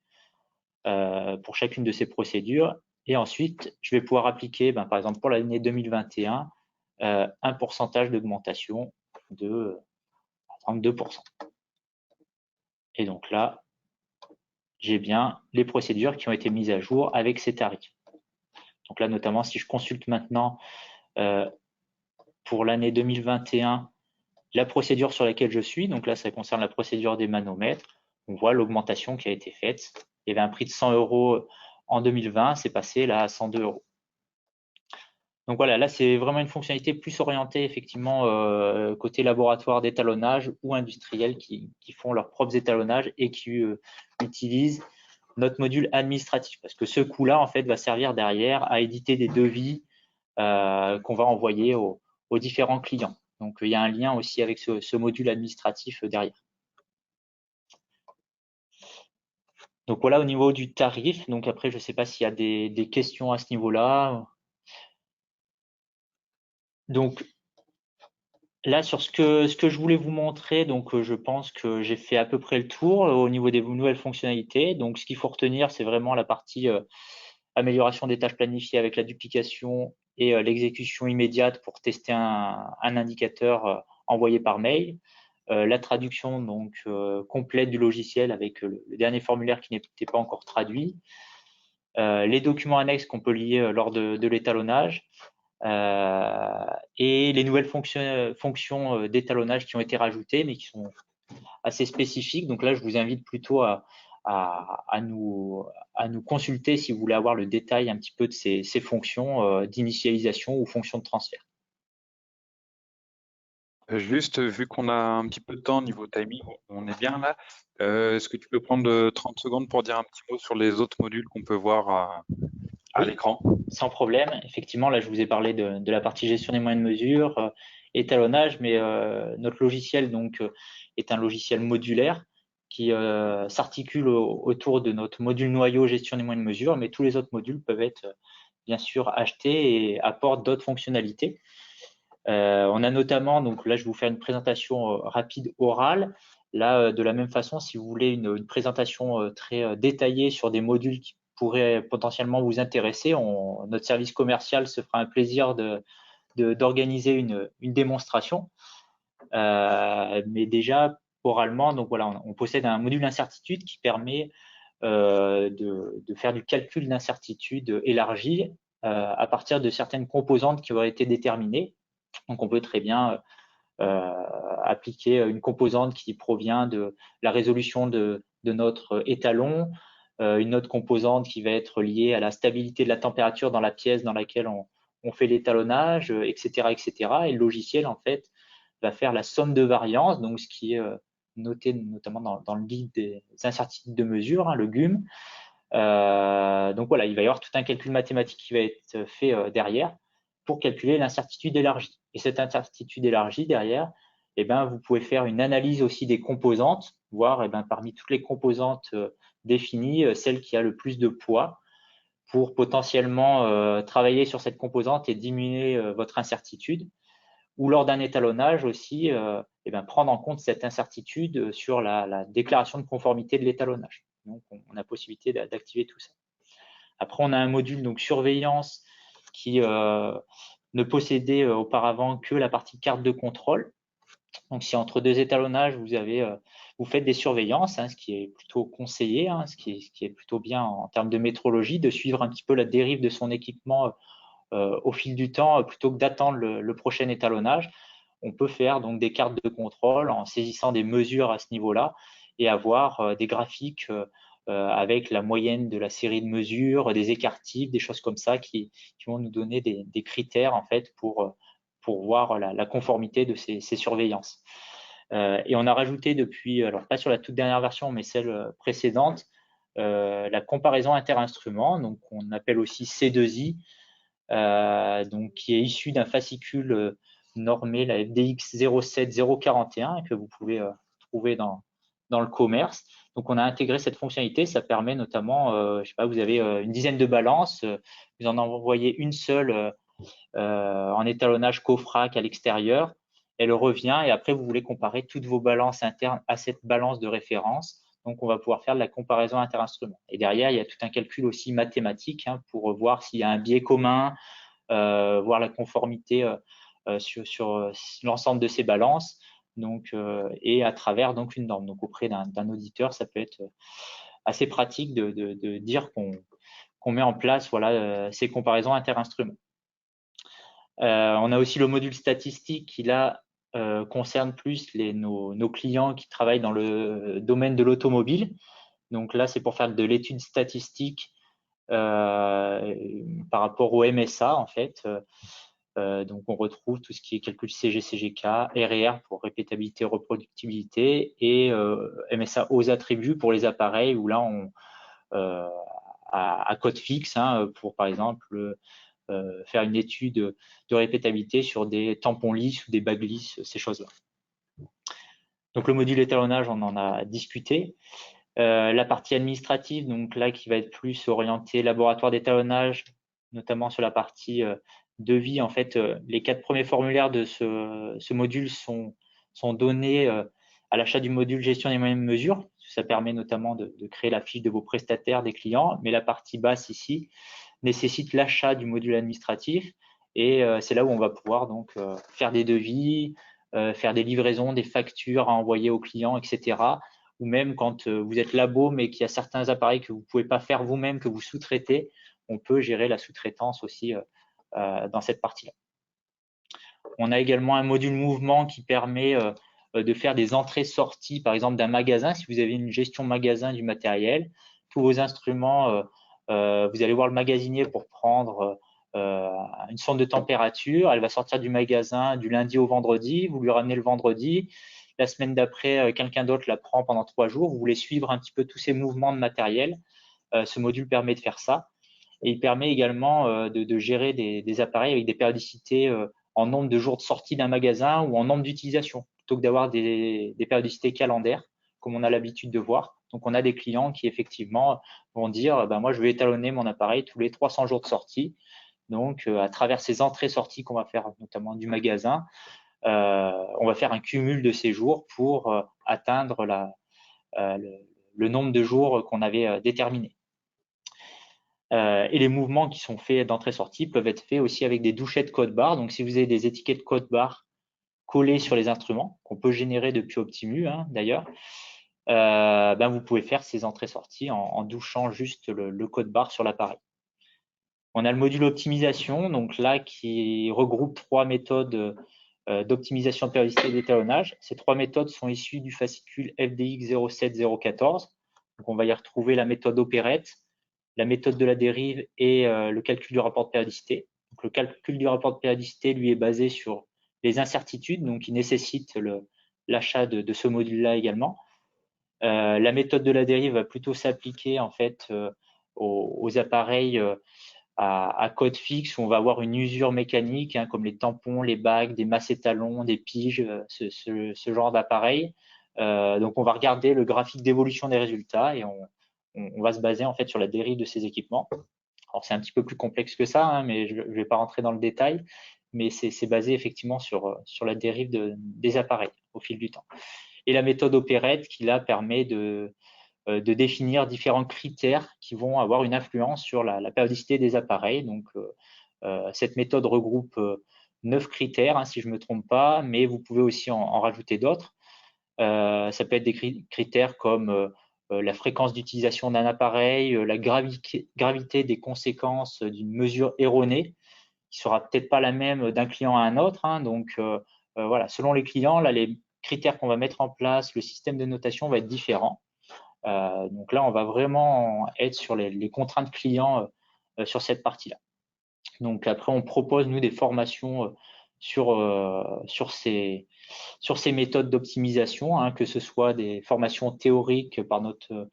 pour chacune de ces procédures. Et ensuite, je vais pouvoir appliquer, par exemple, pour l'année 2021, un pourcentage d'augmentation de, par exemple, 2%. Et donc là, j'ai bien les procédures qui ont été mises à jour avec ces tarifs. Donc là, notamment, si je consulte maintenant pour l'année 2021, la procédure sur laquelle je suis, donc là, ça concerne la procédure des manomètres, on voit l'augmentation qui a été faite. Il y avait un prix de 100 € en 2020, c'est passé là à 102 €. Donc voilà, là, c'est vraiment une fonctionnalité plus orientée, effectivement, côté laboratoire d'étalonnage ou industriels qui font leurs propres étalonnages et qui utilisent notre module administratif. Parce que ce coût-là, en fait, va servir derrière à éditer des devis qu'on va envoyer aux différents clients. Donc, il y a un lien aussi avec ce module administratif derrière. Donc, voilà au niveau du tarif. Donc, après, je ne sais pas s'il y a des questions à ce niveau-là. Donc, là, sur ce que je voulais vous montrer, donc je pense que j'ai fait à peu près le tour au niveau des nouvelles fonctionnalités. Donc, ce qu'il faut retenir, c'est vraiment la partie amélioration des tâches planifiées avec la duplication et l'exécution immédiate pour tester un indicateur envoyé par mail. La traduction donc complète du logiciel avec le dernier formulaire qui n'était pas encore traduit. Les documents annexes qu'on peut lier lors de l'étalonnage. Et les nouvelles fonctions d'étalonnage qui ont été rajoutées, mais qui sont assez spécifiques. Donc là, je vous invite plutôt à nous consulter si vous voulez avoir le détail un petit peu de ces fonctions d'initialisation ou fonctions de transfert. Juste, vu qu'on a un petit peu de temps niveau timing, on est bien là. Est-ce que tu peux prendre 30 secondes pour dire un petit mot sur les autres modules qu'on peut voir à l'écran? Sans problème. Effectivement, là, je vous ai parlé de la partie gestion des moyens de mesure, étalonnage, mais notre logiciel donc est un logiciel modulaire qui s'articule autour de notre module noyau gestion des moyens de mesure, mais tous les autres modules peuvent être bien sûr achetés et apportent d'autres fonctionnalités. On a notamment, donc là, je vais vous faire une présentation rapide orale. Là, de la même façon, si vous voulez une présentation très détaillée sur des modules qui pourraient potentiellement vous intéresser, notre service commercial se fera un plaisir d'organiser une démonstration. Mais déjà, oralement, donc voilà, on possède un module d'incertitude qui permet de faire du calcul d'incertitude élargi à partir de certaines composantes qui auraient été déterminées. Donc, on peut très bien appliquer une composante qui provient de la résolution de notre étalon, une autre composante qui va être liée à la stabilité de la température dans la pièce dans laquelle on fait l'étalonnage, etc., etc. Et le logiciel, en fait, va faire la somme de variance, donc ce qui est noté notamment dans le guide des incertitudes de mesure, le GUM. Donc voilà, il va y avoir tout un calcul mathématique qui va être fait derrière pour calculer l'incertitude élargie. Et cette incertitude élargie derrière, vous pouvez faire une analyse aussi des composantes, voir parmi toutes les composantes définies, celle qui a le plus de poids pour potentiellement travailler sur cette composante et diminuer votre incertitude. Ou lors d'un étalonnage aussi, prendre en compte cette incertitude sur la déclaration de conformité de l'étalonnage. Donc, on a possibilité d'activer tout ça. Après, on a un module donc surveillance qui ne possédait auparavant que la partie carte de contrôle. Donc, si entre deux étalonnages, vous faites des surveillances, ce qui est plutôt conseillé, ce qui est plutôt bien en termes de métrologie, de suivre un petit peu la dérive de son équipement au fil du temps, plutôt que d'attendre le prochain étalonnage. On peut faire donc des cartes de contrôle en saisissant des mesures à ce niveau-là et avoir des graphiques avec la moyenne de la série de mesures, des écartifs, des choses comme ça qui vont nous donner des critères en fait pour voir la conformité de ces surveillances. Et on a rajouté depuis, alors pas sur la toute dernière version, mais celle précédente, la comparaison inter-instruments, donc on appelle aussi C2I, donc qui est issu d'un fascicule normé, la FDX 07041, que vous pouvez trouver dans le commerce. Donc, on a intégré cette fonctionnalité. Ça permet notamment, je sais pas, vous avez une dizaine de balances, vous en envoyez une seule en étalonnage COFRAC à l'extérieur, elle revient et après, vous voulez comparer toutes vos balances internes à cette balance de référence. Donc, on va pouvoir faire de la comparaison inter-instruments. Et derrière, il y a tout un calcul aussi mathématique pour voir s'il y a un biais commun, voir la conformité sur l'ensemble de ces balances. Donc, et à travers donc une norme. Donc, auprès d'un auditeur, ça peut être assez pratique de dire qu'on met en place ces comparaisons inter-instruments. On a aussi le module statistique qui là concerne plus nos clients qui travaillent dans le domaine de l'automobile. Donc là, c'est pour faire de l'étude statistique par rapport au MSA en fait. Donc on retrouve tout ce qui est calcul CG/CGK, RR pour répétabilité, reproductibilité et MSA aux attributs pour les appareils où là on à code fixe pour par exemple faire une étude de répétabilité sur des tampons lisses ou des bagues lisses, ces choses-là. Donc le module étalonnage, on en a discuté. La partie administrative, donc là qui va être plus orientée laboratoire d'étalonnage, notamment sur la partie devis. En fait, les 4 premiers formulaires de ce module sont donnés à l'achat du module gestion des moyens de mesure. Ça permet notamment de créer la fiche de vos prestataires, des clients, mais la partie basse ici nécessite l'achat du module administratif et c'est là où on va pouvoir donc faire des devis, faire des livraisons, des factures à envoyer aux clients, etc. Ou même quand vous êtes labo mais qu'il y a certains appareils que vous ne pouvez pas faire vous-même, que vous sous-traitez, on peut gérer la sous-traitance aussi dans cette partie-là. On a également un module mouvement qui permet de faire des entrées-sorties, par exemple d'un magasin. Si vous avez une gestion magasin du matériel, tous vos instruments, vous allez voir le magasinier pour prendre une sonde de température. Elle va sortir du magasin du lundi au vendredi. Vous lui ramenez le vendredi. La semaine d'après, quelqu'un d'autre la prend pendant 3 jours. Vous voulez suivre un petit peu tous ces mouvements de matériel. Ce module permet de faire ça. Et il permet également de gérer des appareils avec des périodicités en nombre de jours de sortie d'un magasin ou en nombre d'utilisation, plutôt que d'avoir des périodicités calendaires, comme on a l'habitude de voir. Donc, on a des clients qui, effectivement, vont dire moi, je vais étalonner mon appareil tous les 300 jours de sortie. Donc, à travers ces entrées-sorties qu'on va faire, notamment du magasin, on va faire un cumul de ces jours pour atteindre le nombre de jours qu'on avait déterminé. Et les mouvements qui sont faits d'entrée-sortie peuvent être faits aussi avec des douchettes code-barre. Donc, si vous avez des étiquettes code-barre collées sur les instruments, qu'on peut générer depuis Optimu d'ailleurs, vous pouvez faire ces entrées-sorties en douchant juste le code-barre sur l'appareil. On a le module optimisation, donc là, qui regroupe 3 méthodes d'optimisation de périodicité et d'étalonnage. Ces 3 méthodes sont issues du fascicule FDX 07014. Donc, on va y retrouver la méthode opérette, la méthode de la dérive et le calcul du rapport de périodicité. Donc, le calcul du rapport de périodicité, lui, est basé sur les incertitudes, donc il nécessite l'achat de ce module-là également. La méthode de la dérive va plutôt s'appliquer en fait aux appareils à code fixe où on va avoir une usure mécanique, comme les tampons, les bagues, des masses étalons, des piges, ce genre d'appareil. Donc, on va regarder le graphique d'évolution des résultats et on va se baser en fait sur la dérive de ces équipements. Alors, c'est un petit peu plus complexe que ça, mais je ne vais pas rentrer dans le détail, mais c'est basé effectivement sur la dérive des appareils au fil du temps. Et la méthode opérette qui là permet de définir différents critères qui vont avoir une influence sur la périodicité des appareils. Donc, cette méthode regroupe 9 critères, hein, si je ne me trompe pas, mais vous pouvez aussi en rajouter d'autres. Ça peut être des critères comme la fréquence d'utilisation d'un appareil, la gravité des conséquences d'une mesure erronée, qui sera peut-être pas la même d'un client à un autre. Hein. Donc, voilà, selon les clients, là, les critères qu'on va mettre en place, le système de notation va être différent. Donc là, on va vraiment être sur les contraintes clients sur cette partie-là. Donc après, on propose, nous, des formations sur ces méthodes d'optimisation, hein, que ce soit des formations théoriques par notre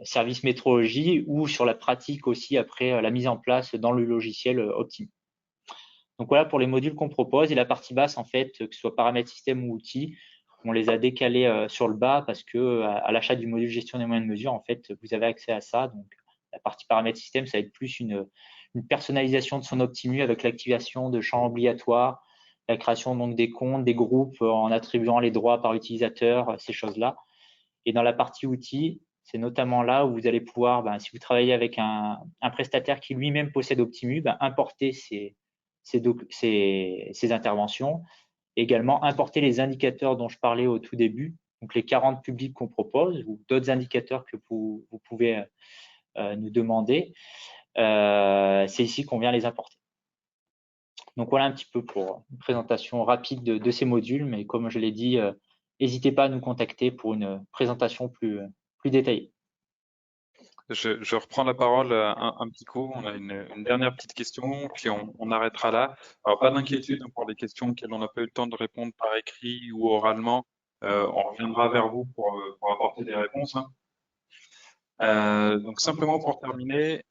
service métrologie ou sur la pratique aussi après la mise en place dans le logiciel Optim. Donc voilà pour les modules qu'on propose. Et la partie basse, en fait, que ce soit paramètres système ou outils, on les a décalés sur le bas parce que à l'achat du module gestion des moyens de mesure, en fait, vous avez accès à ça. Donc la partie paramètres système, ça va être plus une personnalisation de son Optimu avec l'activation de champs obligatoires, la création donc des comptes, des groupes en attribuant les droits par utilisateur, ces choses-là. Et dans la partie outils, c'est notamment là où vous allez pouvoir, si vous travaillez avec un prestataire qui lui-même possède Optimu, importer ces interventions. Et également importer les indicateurs dont je parlais au tout début, donc les 40 publics qu'on propose ou d'autres indicateurs que vous pouvez nous demander. C'est ici qu'on vient les importer. Donc voilà un petit peu pour une présentation rapide de ces modules, mais comme je l'ai dit, n'hésitez pas à nous contacter pour une présentation plus détaillée. Je reprends la parole un petit coup. On a une dernière petite question, puis on arrêtera là. Alors, pas d'inquiétude pour les questions auxquelles on n'a pas eu le temps de répondre par écrit ou oralement. On reviendra vers vous pour apporter des réponses. Hein. Donc simplement pour terminer,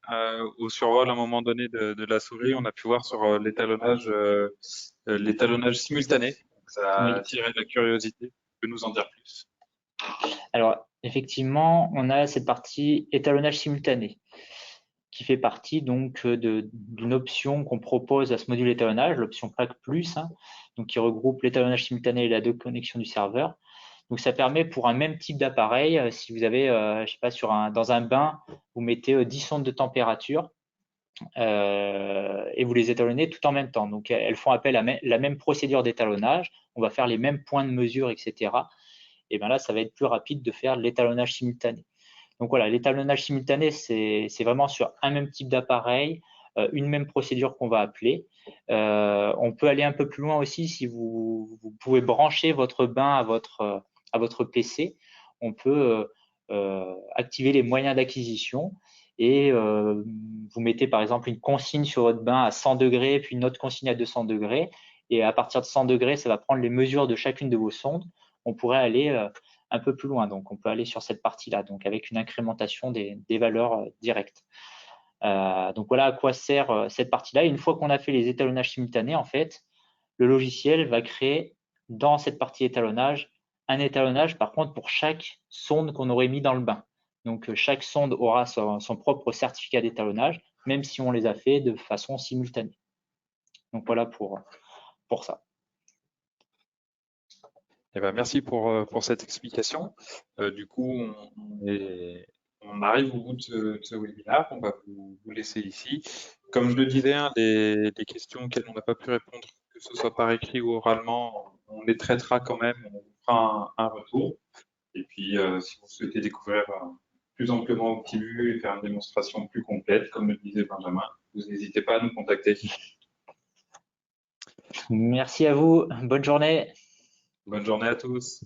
au survol à un moment donné de la souris, on a pu voir sur l'étalonnage simultané. Donc, ça a attiré la curiosité. Tu peux nous en dire plus? Alors, effectivement, on a cette partie étalonnage simultané qui fait partie donc d'une option qu'on propose à ce module étalonnage, l'option PAC+, hein, donc qui regroupe l'étalonnage simultané et la déconnexion du serveur. Donc ça permet pour un même type d'appareil, si vous avez, je sais pas, dans un bain, vous mettez 10 sondes de température et vous les étalonnez tout en même temps. Donc elles font appel à la même procédure d'étalonnage, on va faire les mêmes points de mesure, etc. Et bien là, ça va être plus rapide de faire l'étalonnage simultané. Donc voilà, l'étalonnage simultané, c'est vraiment sur un même type d'appareil, une même procédure qu'on va appeler. On peut aller un peu plus loin aussi si vous pouvez brancher votre bain à votre PC. On peut activer les moyens d'acquisition et vous mettez par exemple une consigne sur votre bain à 100 degrés, puis une autre consigne à 200 degrés. Et à partir de 100 degrés, ça va prendre les mesures de chacune de vos sondes. On pourrait aller un peu plus loin. Donc, on peut aller sur cette partie-là, donc avec une incrémentation des valeurs directes. Donc, voilà à quoi sert cette partie-là. Et une fois qu'on a fait les étalonnages simultanés, en fait, le logiciel va créer dans cette partie étalonnage un étalonnage, par contre, pour chaque sonde qu'on aurait mis dans le bain. Donc, chaque sonde aura son propre certificat d'étalonnage, même si on les a fait de façon simultanée. Donc, voilà pour ça. Eh ben, merci pour cette explication. Du coup, on arrive au bout de ce webinaire. On va vous laisser ici. Comme je le disais, hein, les questions auxquelles on n'a pas pu répondre, que ce soit par écrit ou oralement, on les traitera quand même. On vous fera un retour. Et puis, si vous souhaitez découvrir plus amplement Optimu et faire une démonstration plus complète, comme le disait Benjamin, vous n'hésitez pas à nous contacter. Merci à vous. Bonne journée. Bonne journée à tous.